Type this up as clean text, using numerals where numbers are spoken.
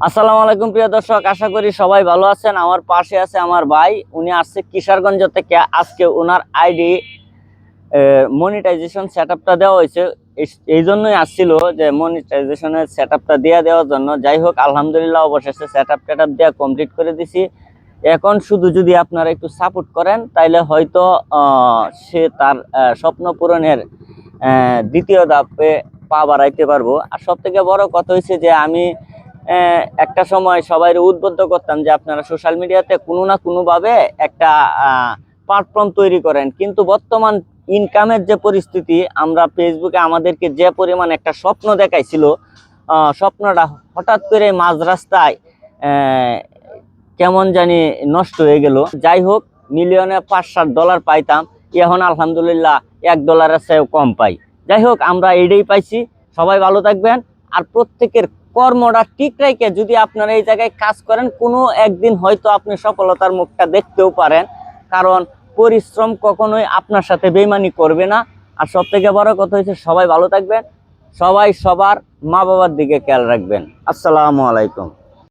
আসসালামু আলাইকুম প্রিয় দর্শক, আশা করি সবাই ভালো আছেন। আমার পাশে আছে আমার ভাই, উনি আসছে কিশোরগঞ্জ থেকে। আজকে ওনার আইডি মনিটাইজেশন সেটআপটা দেওয়া হয়েছে, এই জন্যই আসছিল যে মনিটাইজেশনের সেটআপটা দিয়ে দেওয়ার জন্য। যাই হোক, আলহামদুলিল্লাহ অবশেষে সেটআপ দিয়ে কমপ্লিট করে দিছি। এখন শুধু যদি আপনারা একটু সাপোর্ট করেন তাইলে হয়তো সে তার স্বপ্ন পূরণের দ্বিতীয় ধাপে পা বাড়াইতে পারবো। আর সব থেকে বড় কথা হয়েছে যে আমি একটা সময় সবাই উদ্বুদ্ধ করতাম যে আপনারা সোশ্যাল মিডিয়াতে কোনো না কোনো ভাবে একটা প্ল্যাটফর্ম তৈরি করেন, কিন্তু বর্তমান ইনকামের যে পরিস্থিতি, আমরা ফেসবুকে আমাদেরকে যে পরিমাণ একটা স্বপ্ন দেখাইছিল, স্বপ্নটা হঠাৎ করে মাঝ রাস্তায় কেমন জানি নষ্ট হয়ে গেল। যাই হোক, মিলিয়নে $5-7 পাইতাম, এখন আলহামদুলিল্লাহ $1 চেয়েও কম পাই। যাই হোক, আমরা এইটাই পাইছি। সবাই ভালো থাকবেন। আর প্রত্যেকের কর্মটা ঠিক রেখে যদি আপনারা এই জায়গায় কাজ করেন, কোনো একদিন হয়তো আপনি সফলতার মুখটা দেখতেও পারেন, কারণ পরিশ্রম কখনোই আপনার সাথে বেইমানি করবে না। আর সব থেকে বড় কথা হচ্ছে সবাই ভালো থাকবেন, সবাই সবার মা বাবার দিকে খেয়াল রাখবেন। আসসালামু আলাইকুম।